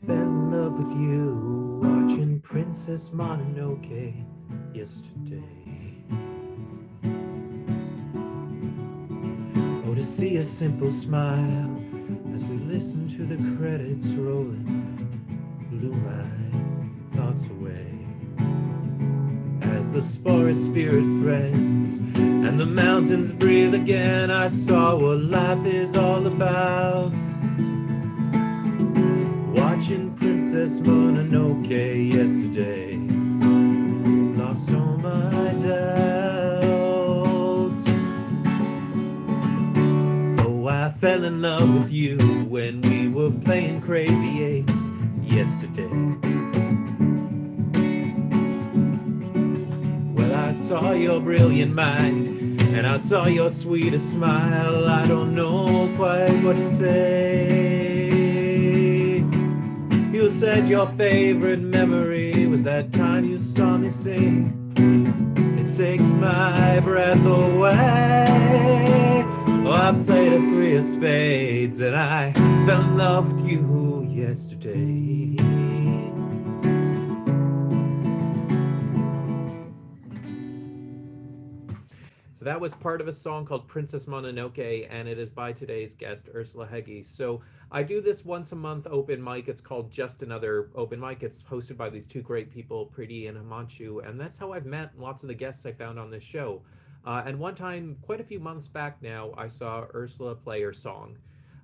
Fell in love with you watching Princess Mononoke yesterday. Oh, to see a simple smile as we listen to the credits rolling blew my thoughts away. As the forest spirit friends and the mountains breathe again, I saw what life is all about. Watching Princess Mononoke yesterday, lost all my doubts. Oh, I fell in love with you when we were playing Crazy Eights yesterday. Well, I saw your brilliant mind and I saw your sweetest smile. I don't know quite what to say. You said your favorite memory was that time you saw me sing. It takes my breath away. Oh, I played a three of spades and I fell in love with you yesterday. So that was part of a song called Princess Mononoke, and it is by today's guest, Ursula Hegge. So I do this once a month open mic. It's called Just Another Open Mic. It's hosted by these two great people, Preeti and Himanshu, and that's how I've met lots of the guests I found on this show. And one time, quite a few months back now, I saw Ursula play her song.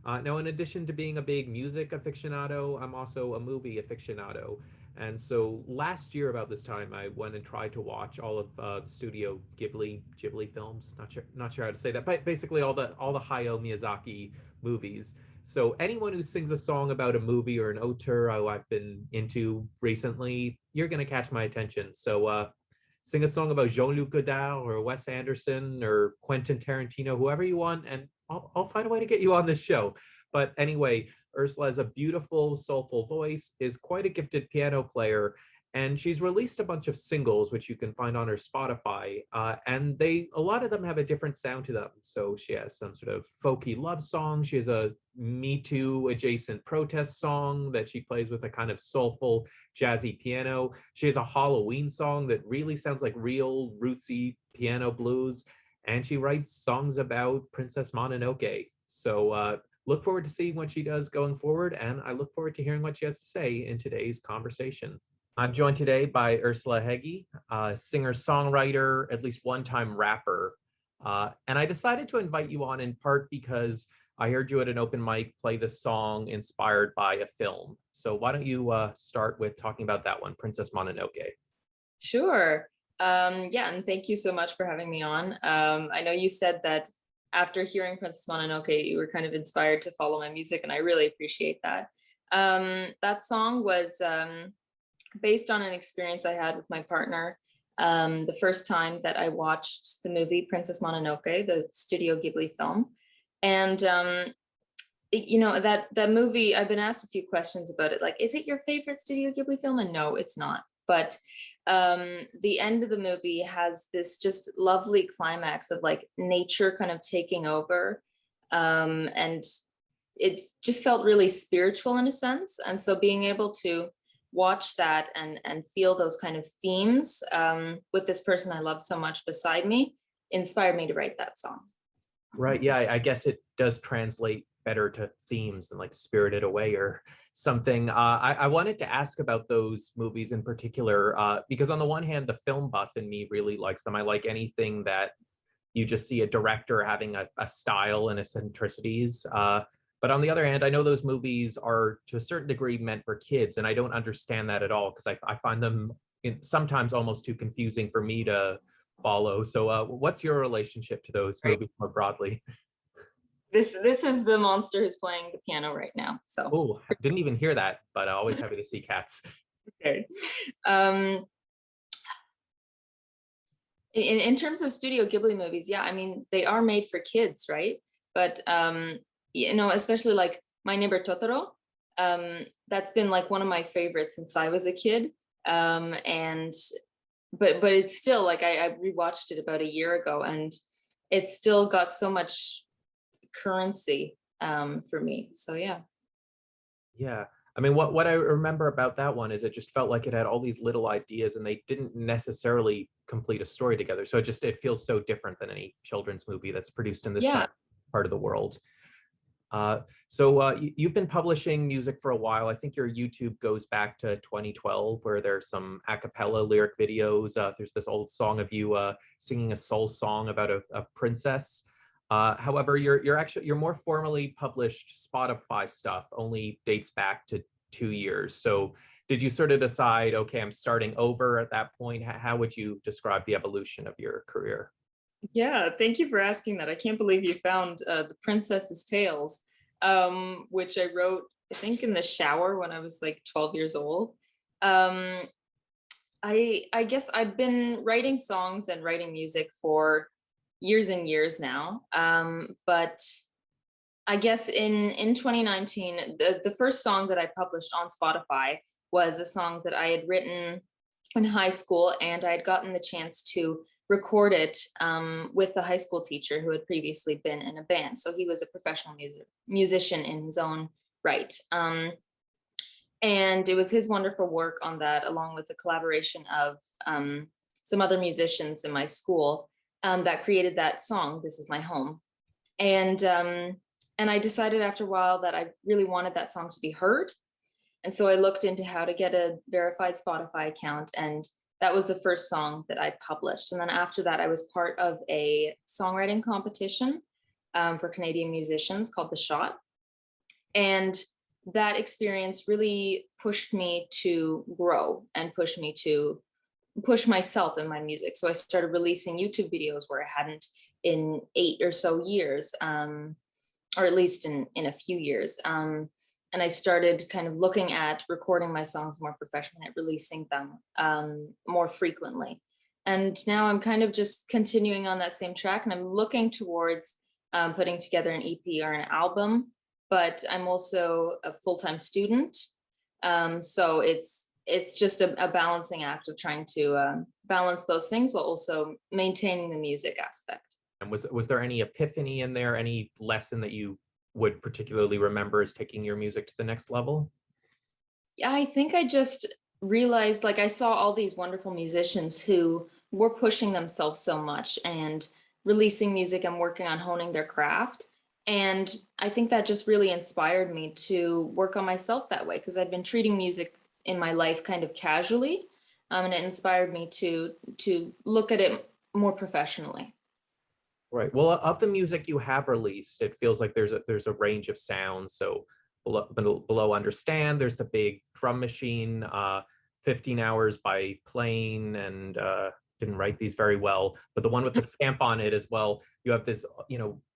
Now, in addition to being a big music aficionado, I'm also a movie aficionado. And so last year about this time, I went and tried to watch all of the Studio Ghibli films. Not sure how to say that, but basically all the Hayao Miyazaki movies. So anyone who sings a song about a movie or an auteur I've been into recently, you're gonna catch my attention. So sing a song about Jean-Luc Godard or Wes Anderson or Quentin Tarantino, whoever you want, and I'll find a way to get you on this show. But anyway, Ursula has a beautiful, soulful voice, is quite a gifted piano player, and she's released a bunch of singles, which you can find on her Spotify. And a lot of them have a different sound to them. So she has some sort of folky love song. She has a Me Too adjacent protest song that she plays with a kind of soulful, jazzy piano. She has a Halloween song that really sounds like real rootsy piano blues. And she writes songs about Princess Mononoke. So look forward to seeing what she does going forward, and I look forward to hearing what she has to say in today's conversation. I'm joined today by Ursula Hegge, singer-songwriter, at least one-time rapper. And I decided to invite you on in part because I heard you at an open mic play the song inspired by a film. So why don't you start with talking about that one, Princess Mononoke? Sure. Yeah, and thank you so much for having me on. I know you said that after hearing Princess Mononoke, you were kind of inspired to follow my music, and I really appreciate that. That song was based on an experience I had with my partner the first time that I watched the movie Princess Mononoke, the Studio Ghibli film. And that movie, I've been asked a few questions about it, like, is it your favorite Studio Ghibli film? And no, it's not. But the end of the movie has this just lovely climax of like nature kind of taking over, and it just felt really spiritual in a sense. And so being able to watch that and feel those kind of themes with this person I love so much beside me inspired me to write that song. Right. Yeah, I guess it does translate better to themes than like Spirited Away or something. I wanted to ask about those movies in particular, because on the one hand, the film buff in me really likes them. I like anything that you just see a director having a style and eccentricities. But on the other hand, I know those movies are to a certain degree meant for kids, and I don't understand that at all because I find them sometimes almost too confusing for me to follow. So what's your relationship to those Right. movies more broadly? This is the monster who's playing the piano right now. So Oh, didn't even hear that, but always happy to see cats. okay. Um, in terms of Studio Ghibli movies, yeah, I mean, they are made for kids, right? But especially like My Neighbor Totoro, that's been like one of my favorites since I was a kid. And but it's still like I rewatched it about a year ago, and it's still got so much currency for me. So yeah. Yeah. I mean, what I remember about that one is it just felt like it had all these little ideas and they didn't necessarily complete a story together. So it feels so different than any children's movie that's produced in this Yeah. side part of the world. So you've been publishing music for a while. I think your YouTube goes back to 2012, where there's some a cappella lyric videos. There's this old song of you singing a soul song about a princess. However, your more formally published Spotify stuff only dates back to 2 years. So did you sort of decide, okay, I'm starting over at that point? How would you describe the evolution of your career? Yeah, thank you for asking that. I can't believe you found The Princess's Tales, which I wrote, I think, in the shower when I was like 12 years old. Um, I guess I've been writing songs and writing music for years and years now. But I guess in 2019, the first song that I published on Spotify was a song that I had written in high school, and I had gotten the chance to record it with a high school teacher who had previously been in a band. So he was a professional musician in his own right. And it was his wonderful work on that, along with the collaboration of some other musicians in my school, that created that song, "This Is My Home." And I decided after a while that I really wanted that song to be heard. And so I looked into how to get a verified Spotify account, and that was the first song that I published. And then after that, I was part of a songwriting competition for Canadian musicians called The Shot. And that experience really pushed me to grow and pushed me to push myself in my music. So I started releasing YouTube videos where I hadn't in 8 or so years, or at least in a few years. And I started kind of looking at recording my songs more professionally, at releasing them more frequently. And now I'm kind of just continuing on that same track, and I'm looking towards putting together an EP or an album. But I'm also a full-time student, so it's just a balancing act of trying to balance those things while also maintaining the music aspect. And was there any epiphany in there, any lesson that you would particularly remember as taking your music to the next level? Yeah, I think I just realized, like, I saw all these wonderful musicians who were pushing themselves so much and releasing music and working on honing their craft. And I think that just really inspired me to work on myself that way, because I'd been treating music in my life kind of casually. And it inspired me to look at it more professionally. Right. Well, of the music you have released, it feels like there's a range of sounds. So below Understand, there's the big drum machine, 15 Hours by Plane, and didn't write these very well, but the one with the stamp on it as well, you have this,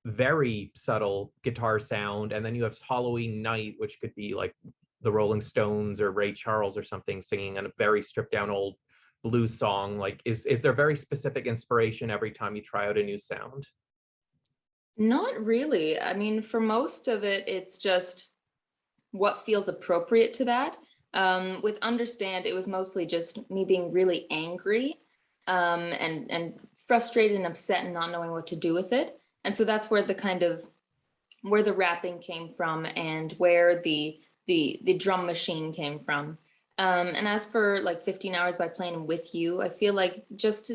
very subtle guitar sound, and then you have Halloween Night, which could be like the Rolling Stones or Ray Charles or something singing on a very stripped down old blues song. Like, is there very specific inspiration every time you try out a new sound? Not really. I mean, for most of it, it's just what feels appropriate to that. With Understand, it was mostly just me being really angry, and frustrated and upset and not knowing what to do with it. And so that's where where the rapping came from, and where the drum machine came from. And as for like 15 Hours by Playing With You, I feel like just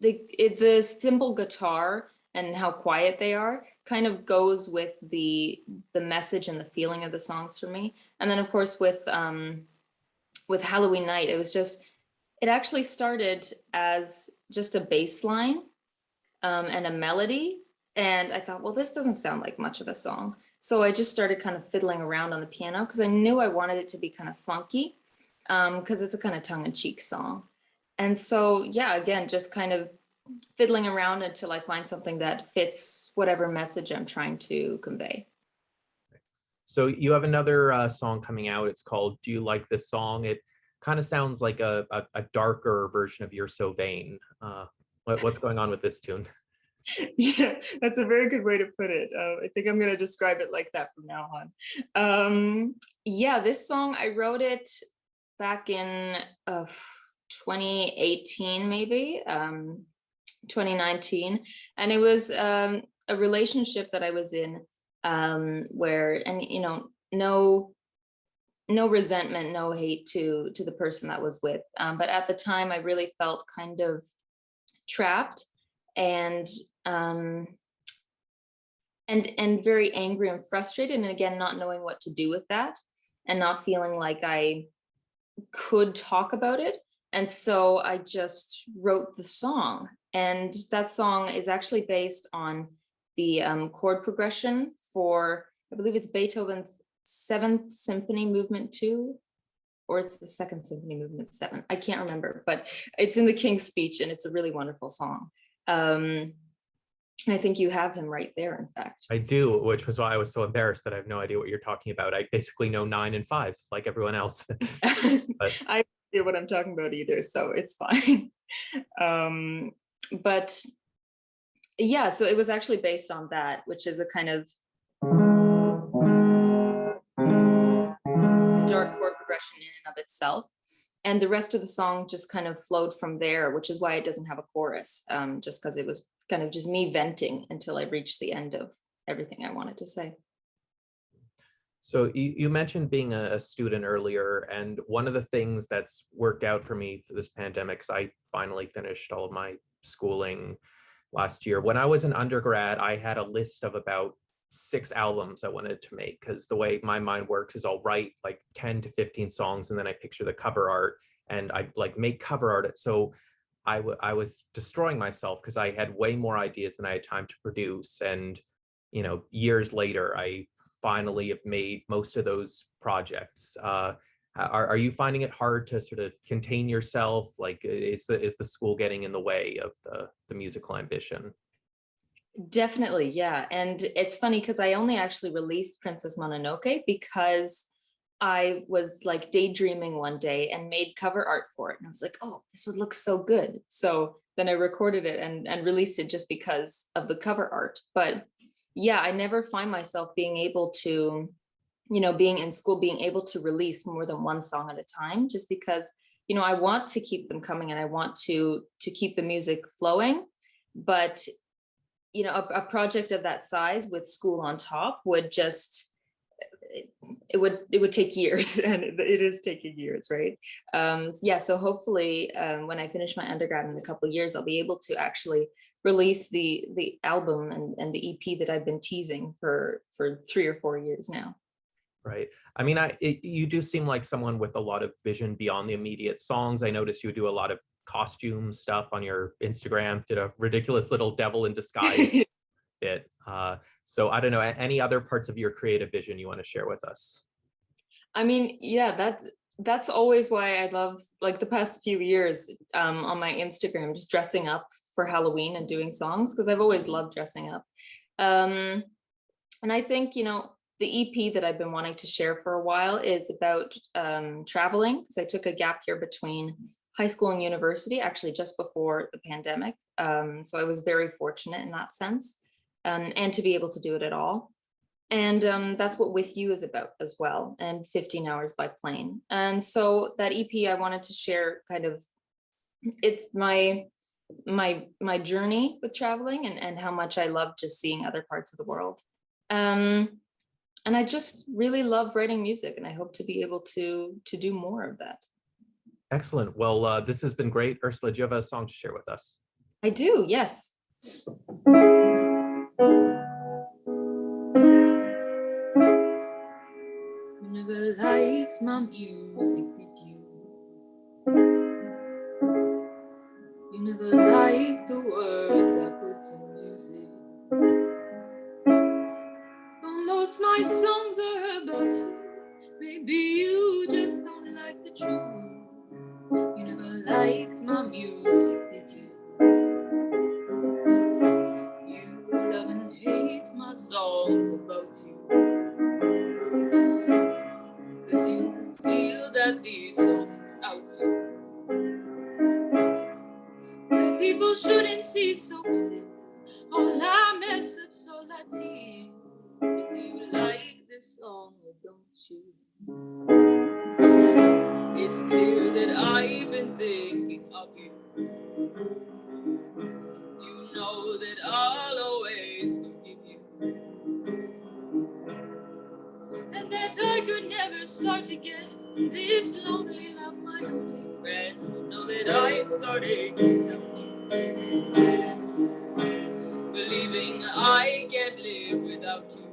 the simple guitar and how quiet they are kind of goes with the message and the feeling of the songs for me. And then of course with Halloween Night, it actually started as just a bass line and a melody. And I thought, well, this doesn't sound like much of a song. So I just started kind of fiddling around on the piano, because I knew I wanted it to be kind of funky, because it's a kind of tongue-in-cheek song. And so, yeah, again, just kind of fiddling around until I find something that fits whatever message I'm trying to convey. So you have another song coming out. It's called "Do You Like This Song?" It kind of sounds like a darker version of "You're So Vain." What's going on with this tune? Yeah, that's a very good way to put it. I think I'm going to describe it like that from now on. Yeah, this song, I wrote it back in 2018, maybe 2019. And it was a relationship that I was in, where, and no no resentment, no hate to the person that was with. But at the time, I really felt kind of trapped and um, and very angry and frustrated, and again, not knowing what to do with that, and not feeling like I could talk about it. And so I just wrote the song, and that song is actually based on the chord progression for, I believe it's Beethoven's Seventh Symphony Movement 2, or it's the Second Symphony Movement 7. I can't remember, but it's in the King's Speech, and it's a really wonderful song. And I think you have him right there, in fact. I do, which was why I was so embarrassed that I have no idea what you're talking about. I basically know 9 and 5, like everyone else. But I don't know what I'm talking about either, so it's fine. But yeah, so it was actually based on that, which is a kind of dark chord progression in and of itself. And the rest of the song just kind of flowed from there, which is why it doesn't have a chorus, just because it was kind of just me venting until I reached the end of everything I wanted to say. so you mentioned being a student earlier, and one of the things that's worked out for me through this pandemic, because I finally finished all of my schooling last year. When I was an undergrad, I had a list of about 6 albums I wanted to make, because the way my mind works is I'll write like 10 to 15 songs and then I picture the cover art and I like make cover art. So I was destroying myself because I had way more ideas than I had time to produce. And, years later, I finally have made most of those projects. Are you finding it hard to sort of contain yourself? Like, is the school getting in the way of the musical ambition? Definitely, yeah. And it's funny because I only actually released Princess Mononoke because I was like daydreaming one day and made cover art for it. And I was like, oh, this would look so good. So then I recorded it and released it just because of the cover art. But yeah, I never find myself being able to, being in school, being able to release more than one song at a time, just because, I want to keep them coming and I want to keep the music flowing. But a project of that size with school on top would just, it would take years, and it is taking years, right? Yeah, so hopefully when I finish my undergrad in a couple of years, I'll be able to actually release the album and the EP that I've been teasing for 3 or 4 years now. Right. I mean, you do seem like someone with a lot of vision beyond the immediate songs. I noticed you do a lot of costume stuff on your Instagram, did a ridiculous little devil in disguise bit. So I don't know, any other parts of your creative vision you want to share with us? I mean, yeah, that's always why I love, like, the past few years on my Instagram, just dressing up for Halloween and doing songs, because I've always loved dressing up. And I think, the EP that I've been wanting to share for a while is about traveling, because I took a gap year between high school and university, actually just before the pandemic. So I was very fortunate in that sense, and to be able to do it at all. And that's what With You is about as well, and 15 Hours by Plane. And so that EP, I wanted to share kind of, it's my journey with traveling, and how much I love just seeing other parts of the world. And I just really love writing music, and I hope to be able to do more of that. Excellent. Well, this has been great. Ursula, do you have a song to share with us? I do, yes. You never liked my music, did you? You never liked the words I put to music. But most my songs are about you. Maybe you just don't like the truth. You never liked my music, did you? You love and hate my songs about you. 'Cause you feel that these songs out you. That people shouldn't see so clear. All I mess up, so I tear. But do you like this song or don't you? It's clear that I've been thinking of you. You know that I'll always forgive you, and that I could never start again this lonely love, my only friend. Know that I am starting to doubt you, believing I can't live without you,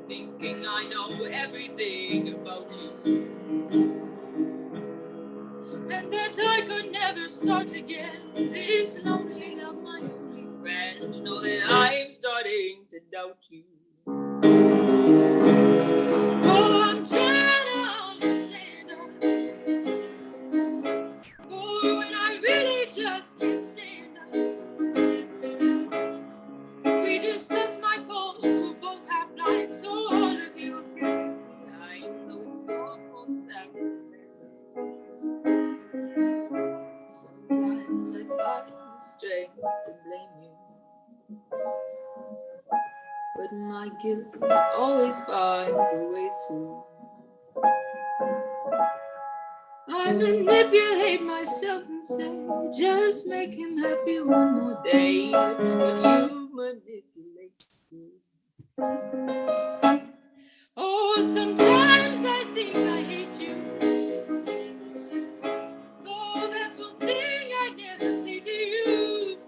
thinking I know everything about you, and that I could never start again this lonely love, my only friend. Know that I am starting to doubt you. Oh, I'm trying to understand. Oh, and I really just can't stand us. We discuss my faults, we'll both have blind, so all of you is getting behind. Though it's your faults that sometimes I find the strength to blame you, but my guilt always finds a way through. I manipulate myself and say, just make him happy one more day, but you manipulate me. Oh, sometimes I think I hate you. Oh, that's one thing I never say to you.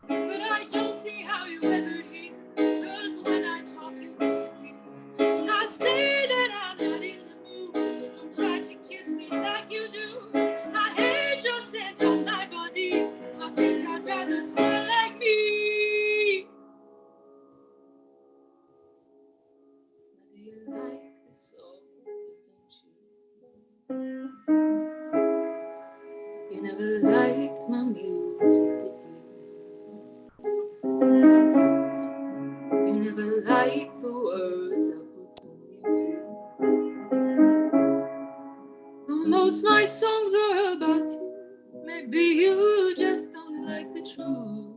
But I don't see how you ever hear, 'cause when I talk you disappear. I say that I'm not in the mood. Don't try to kiss me like you do. I hate your scent on my body. I think I'd rather smell like me. Now do you like this song, don't you? You never liked my music, did you? You never liked the words I put to music. Though most my songs are about you, maybe you just don't like the truth.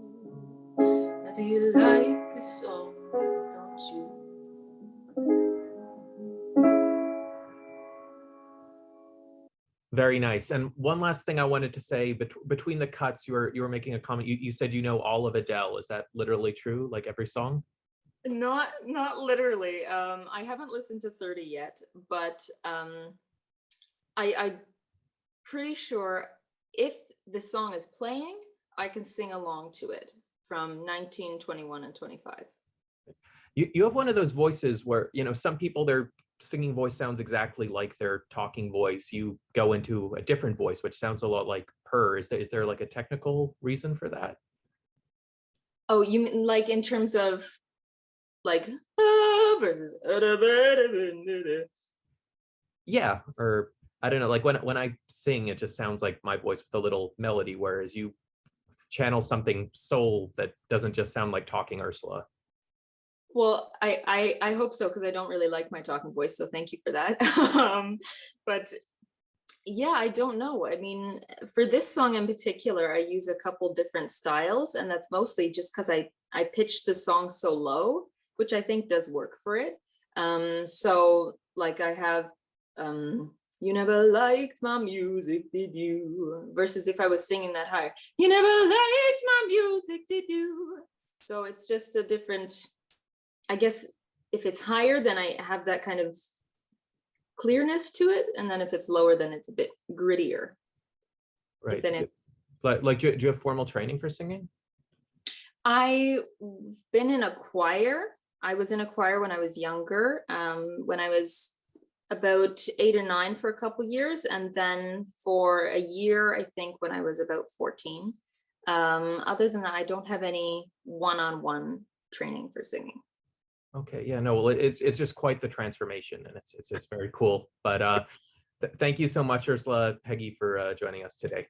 Now do you like this song, don't you? Very nice. And one last thing I wanted to say, between the cuts, you were making a comment. You said you know all of Adele. Is that literally true? Like every song? Not literally. I haven't listened to 30 yet, but I'm pretty sure if the song is playing, I can sing along to it from 19, 21, and 25. You have one of those voices where, some people, their singing voice sounds exactly like their talking voice. You go into a different voice, which sounds a lot like her. Is there like a technical reason for that? Oh, you mean like in terms of like versus Yeah, or I don't know, like when I sing, it just sounds like my voice with a little melody, whereas you channel something soul that doesn't just sound like talking Ursula. well, I hope so, because I don't really like my talking voice, so thank you for that. But yeah, I don't know. I mean, for this song in particular, I use a couple different styles, and that's mostly just because I pitched the song so low, which I think does work for it. So like I have you never liked my music, did you? Versus if I was singing that higher, you never liked my music, did you? So it's just a different, I guess if it's higher, then I have that kind of clearness to it, and then if it's lower, then it's a bit grittier. Right. Then Do you have formal training for singing? I've been in a choir. I was in a choir when I was younger, when I was about 8 or 9 for a couple years, and then for a year, I think, when I was about 14. Other than that, I don't have any one-on-one training for singing. Okay, yeah, no, well, it's just quite the transformation, and it's very cool. But thank you so much, Ursula Hegge, for joining us today.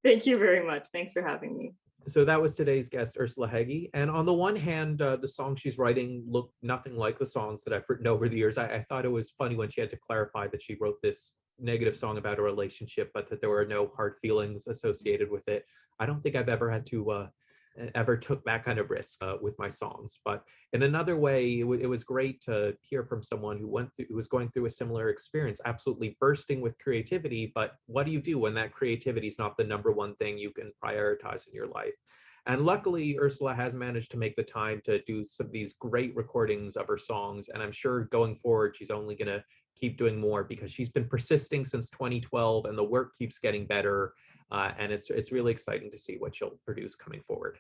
Thank you very much. Thanks for having me. So that was today's guest, Ursula Hegge. And on the one hand, the songs she's writing look nothing like the songs that I've written over the years. I thought it was funny when she had to clarify that she wrote this negative song about a relationship, but that there were no hard feelings associated with it. I don't think I've ever had to ever took that kind of risk with my songs. But in another way, it was great to hear from someone who was going through a similar experience, absolutely bursting with creativity. But what do you do when that creativity is not the number one thing you can prioritize in your life? And luckily, Ursula has managed to make the time to do some of these great recordings of her songs. And I'm sure going forward, she's only going to keep doing more because she's been persisting since 2012 and the work keeps getting better. And it's really exciting to see what she'll produce coming forward.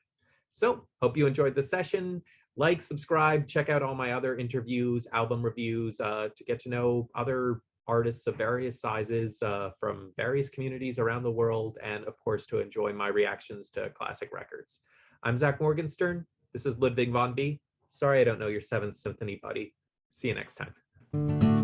So hope you enjoyed the session. Like, subscribe, check out all my other interviews, album reviews, to get to know other artists of various sizes from various communities around the world, and of course to enjoy my reactions to classic records. I'm Zach Morgenstern. This is Ludwig von B. Sorry I don't know your Seventh Symphony, buddy. See you next time.